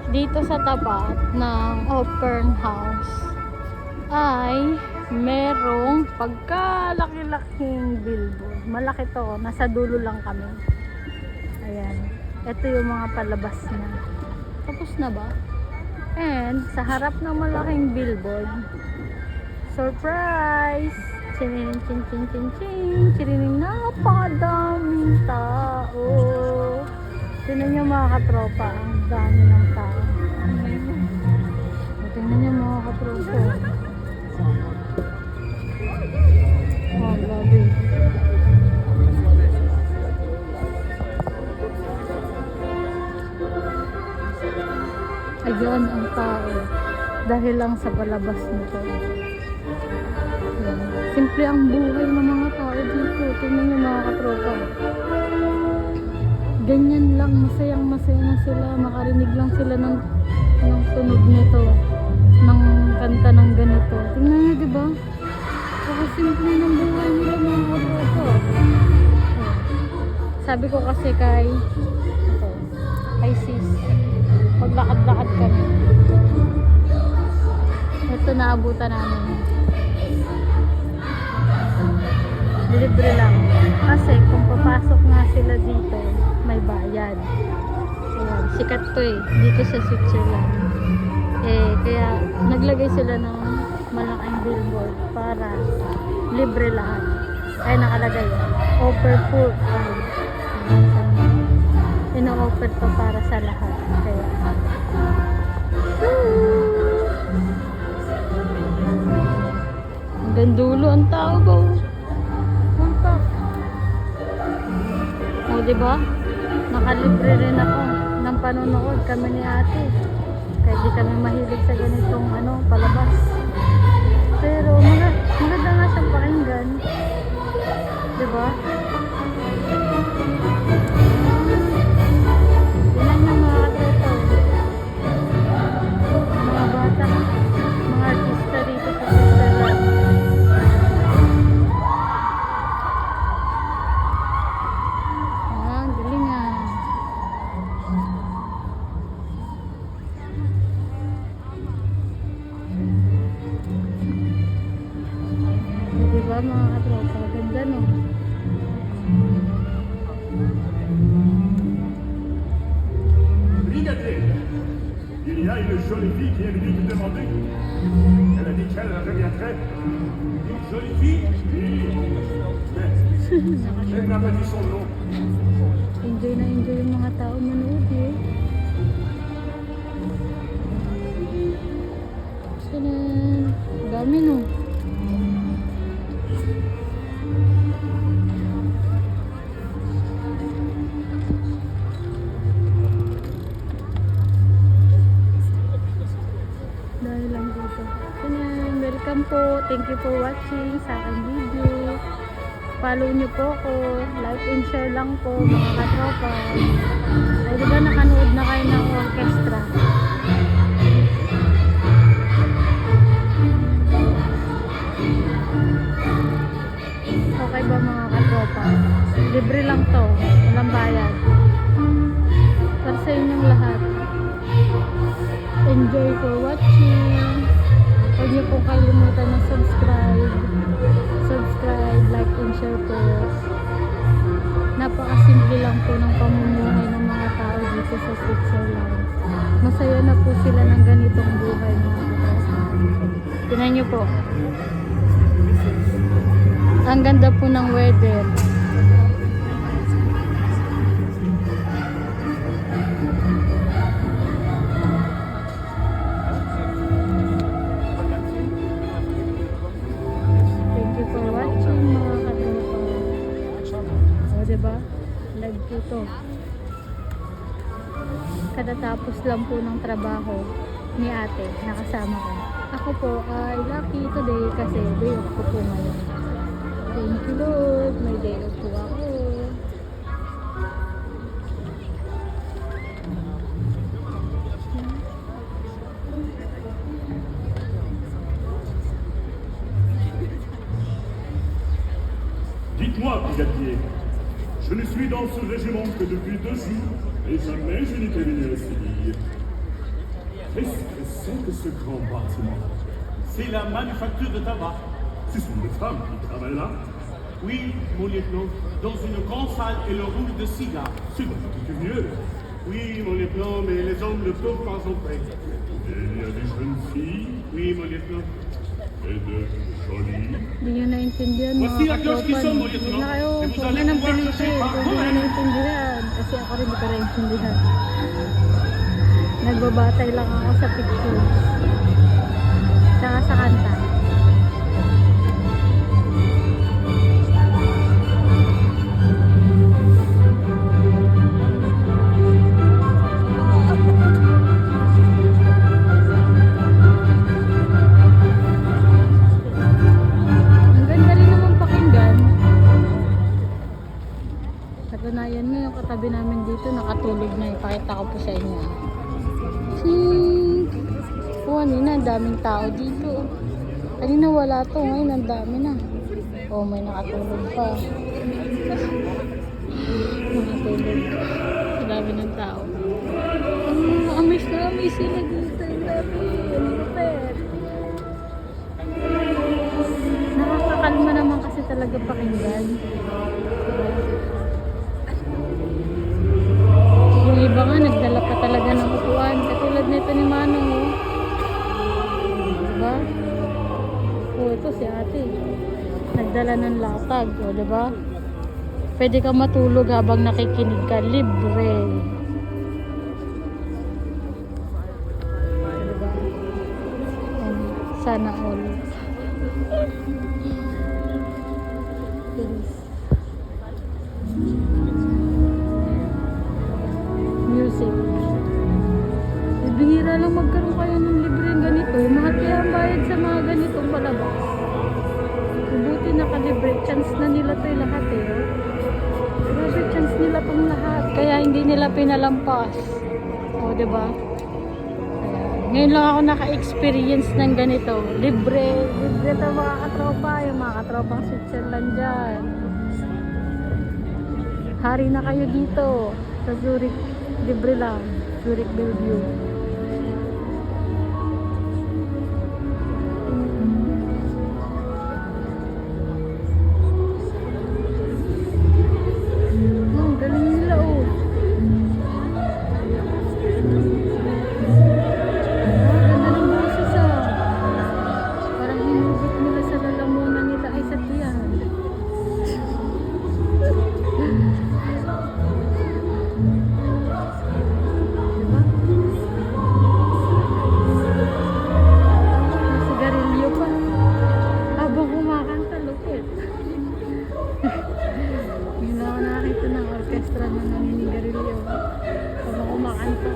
dito sa tapat ng open house ay merong pagkalaki-laking billboard. Malaki to, nasa dulo lang kami. Ayan, ito yung mga palabas niya. Tapos na ba? And sa harap ng malaking billboard, surprise! Chinining chin chin chin chin, chinining napakadaming tao. Tingnan nyo mga katropa, ang dami ng tao. Tingnan nyo mga katropa. Oh, grabe. Ayun ang tao. Dahil lang sa palabas nito. Ayan. Simple ang buhay ng mga tao dito. Tingnan nyo mga katropa. Ganyan lang, masayang masaya na sila. Makarinig lang sila ng tunog nito. Ng kanta ng ganito. Tingnan nyo, diba? Saka simple ng buhay nila mga katropa. Sabi ko kasi kay sis, paglakad-lakad kami. Ito naabutan namin. Libre lang. Kasi kung papasok nga sila dito, may bayad. Ayan, sikat to dito sa Switzerland. Kaya naglagay sila ng malaking billboard para libre lahat. Ay nakalagay offer food. Ino-offer to para sa lahat. Kaya hanggang dulo ang tao ba? Punta. O diba? Nakalibre rin ako ng panonood kami ni ate. Kaya di kami mahilig sa ganitong palabas. Pero maganda nga siyang pakinggan. Diba? Tingnan niyo mga katropa. Mga bata, mga artista dito sa Switzerland. Galing ah. Diba mga katropa? Ganda no? Regardez, il y a une jolie fille qui est venue te demander. Elle a dit qu'elle reviendrait. Une jolie fille? Oui. Mais elle n'a pas dit son nom. Enjoy na enjoy yung mga tao manood Tanan! Dami no? Dahil lang dito. Tanan! Welcome po! Thank you for watching sa aking video. Follow nyo po ako. Like and share lang po mga katropa. Ay diba nakanood na kayo ng orchestra? Okay ba mga katropa? Libre lang to. Walang bayad. Para sa inyong lahat. Enjoy for watching. Huwag niyo po kalimutan na subscribe, like and share po. Napakasimple lang po ng pamumuhay ng mga tao dito sa Switzerland. Masaya na po sila ng ganitong buhay mga katropa. Tingnan niyo po. Ang ganda po ng weather. Diba? Live po to. Katatapos lang po ng trabaho ni ate, nakasama ko. Ako po ay lucky today kasi day off ko po ngayon. Thank you Lord, may day off po ako. Dites-moi, brigadier, je ne suis dans ce régiment que depuis 2 jours et jamais je n'étais venu aussi dire. que ce grand bâtiment? C'est la manufacture de tabac. Ce sont des femmes qui travaillent là. Oui, mon lieutenant, dans une grande salle et le roule de cigares. C'est beaucoup plus mieux. Oui, mon lieutenant, mais les hommes ne peuvent pas entrer. Et il y a des jeunes filles Oui, mon lieutenant. et de jolies. Hindi nyo naintindihan mga Voici la cloche qui katropa. sonne, no? mon lieutenant. Huwag na kayo, Et vous huwag allez na ng pouvoir pelite. chercher par Huwag nyo vous-même. naintindihan. Kasi ako rin hindi ko naintindihan. Nagbabatay lang ako sa pictures. Tsaka sa kanta. Ang ganda rin naman pakinggan. Katunayan nga yung katabi namin dito nakatulog na. Ipakita ko po sa inyo. Kanina ang daming tao dito. Kanina wala to, ngayon ang dami na. Oh, may nakatulog pa. Nakatulog. Ang dami ng tao. Amiss na amiss sila dito. Ang dami. Ang lupit. Nakakakalma naman kasi talaga pakinggan. Yung iba nga nagdala pa talaga ng upuan. Katulad nito ni Manong. Oh. Diba? Oh, ito si ate. Nagdala ng latag. O, diba? Pwede kang matulog habang nakikinig ka. Libre. Diba? Sana all. Yes. Music. Bihira lang magkaroon kayo ng libreng ganito. Mahal kaya ang bayad sa mga ganitong palabas. Mabuti nakalibre. Chance na nila to lahat eh. Grabe, chance nila pang lahat. Kaya hindi nila pinalampas. O, diba? Ngayon lang ako naka-experience ng ganito. Libre. Libre to mga katropa. Yung mga katropang Switzerland dyan. Hari na kayo dito. Sa Zurich. Libre lang. Zurich Bellevue. Oh, galing nila oh. Ganda ng boses ah. Parang hinugot nila sa lalamunan nila ay sa tiyan. Diba? Sigarilyo pa. Habang kumakanta, lupit. Hindi na ako nakakita ng orkestra na naninigarilyo. Habang kumakanta.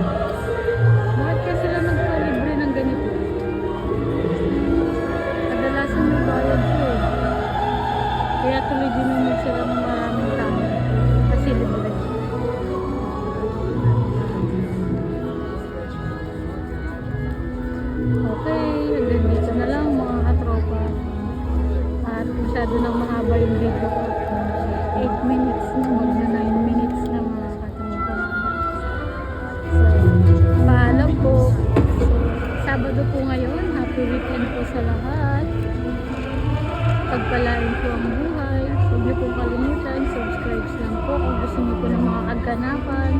Bakit kaya sila nagpalibre ng ganito? Kadalasan may bayad ko eh. Kaya tuloy dinunod sila ng maraming tao. Kasi libre. Okay, hanggang dito na lang mga katropa. At masyado nang mahaba yung video ko. 8 minutes na, magna 9 minutes na mga katropa. So, paalam po. Sabado po ngayon. Happy weekend po sa lahat. Pagpalain po ang buhay. Huwag niyo pong kalimutan. Subscribe lang po kung gusto niyo po ng mga kaganapan.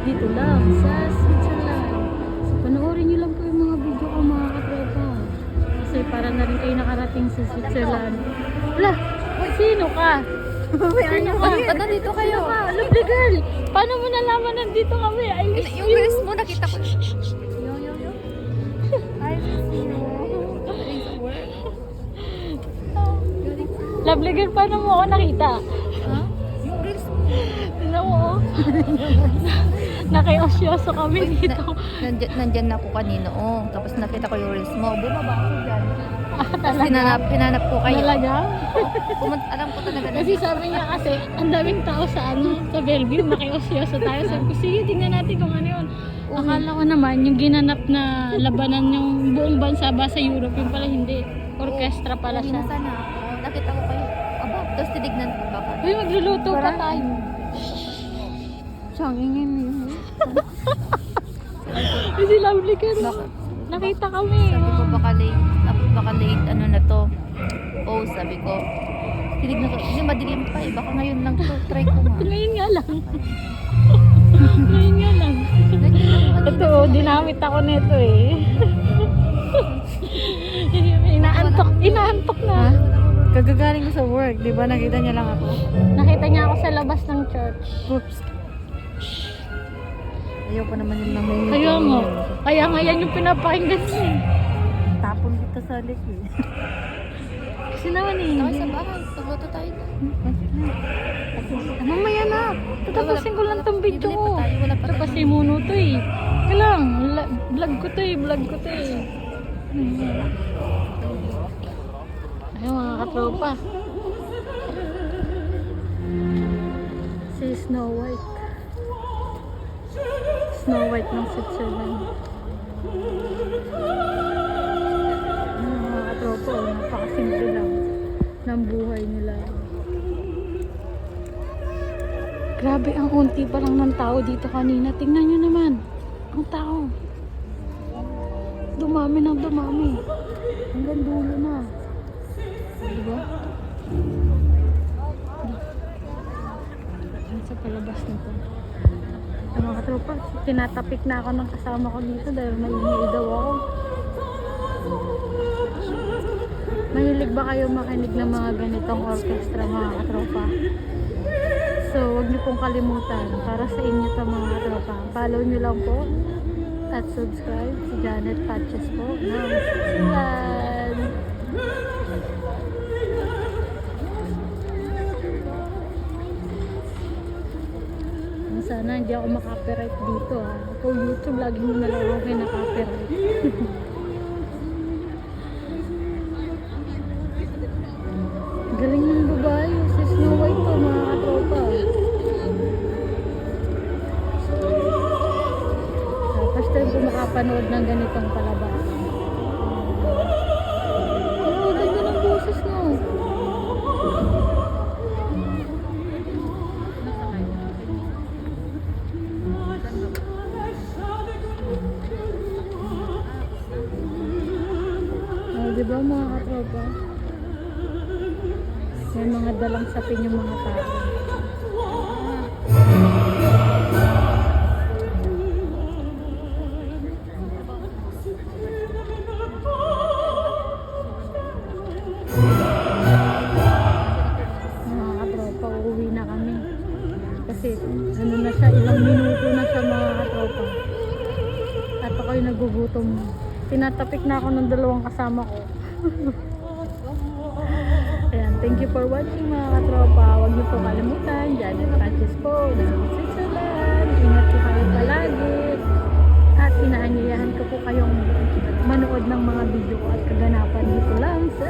Dito lang sa Switzerland. So, panoorin niyo lang po yung mga video ko mga katropa. Kasi para na rin kayo nakarating sa Switzerland. Wala! Sino ka? Sino ka? Ba't nandito kayo? Sino ka? Lovely girl! Paano mo nalaman nandito kami? I miss Yung you! reels mo, nakita ko. Lovely girl, paano mo ako nakita? Ha? Yung reels mo. Tignan mo, oh. Nakiosyoso kami dito. Nandyan na ako kanina, oh. Tapos nakita ko yung reels mo. Bumaba ako dyan. Tapos Talaga? hinanap ko kayo. Talaga? Alam ko talaga na. Kasi sabi niya kasi, ang daming tao sa sa Bellevue, makiosyoso tayo. Sabi ko, sige, tingnan natin kung ano yun. Akala ko naman yung ginanap na labanan yung buong bansa ba sa Europe, yung pala hindi. Orkestra pala Uwi siya. na sana ako. Nakita ko kayo. Aba, tapos tinignan ko baka. Uy, magluluto pa tayo. Siyang ingin yun. Kasi lovely ka rin. Baka- Nakita kami. Sabi ko baka late, ano na to. Oh, sabi ko. Tinignan ko, hindi madilim pa eh. Baka ngayon lang to. Try ko nga. Ngayon nga lang. Ngayon nga lang. Ito, dinamit ako nito eh. Inaantok na. Kagagaling ko sa work, di ba? Nakita niya lang ako. Nakita niya ako sa labas ng church. Oops. Ayaw pa naman yung namay. Kaya nga yan yung pinapakinggan niya. Tapon kita sa alik eh. Kasi naman eh. Saka sa bahay. Pagluto tayo. Mamaya na. Tatapusin ko lang tong video Bibili pa ko. tayo, wala pa Ito tayo. kasi muno to eh. Kaya lang, vlog ko to eh. Ayun mga katropa. Si Snow White. Snow White ng Switzerland. Ayun mga katropa, oh, napakasimple lang ng buhay nila. Grabe, ang unti pa lang ng tao dito kanina. Tingnan nyo naman. Ang tao. Dumami ng dumami. Hanggang dulo na. Diba? Sa palabas nito. Ang mga katropa, tinatapik na ako ng kasama ko dito dahil maingay daw ako. Mahilig ba kayo makinig ng mga ganitong orchestra, mga katropa? So, huwag niyo pong kalimutan. Para sa inyo to mga katropa. Follow niyo lang po at subscribe si Janet Patches po ng Switzerland. Sana hindi ako makapiright dito ha. Kung YouTube, lagi mo na lang ako kinakapiright. Galing ng babae. Si Snow White to mga katropa. First time ko makapanood ng ganitong palabas. Oh, ganda ng boses no. Diba mga katropa? May mga dalang sapin yung mga tao. Mga katropa, uuwi na kami. Kasi ano na siya, ilang minuto na siya mga katropa. At ako'y nagugutom. Tinatapik na ako ng dalawang kasama ko. Ayan, thank you for watching mga katropa. Huwag niyo po kalimutan. Janet Patches po ng Switzerland. Ingat po kayo palagi. At inaanyayahan ko po kayong manood ng mga video ko at kaganapan dito lang sa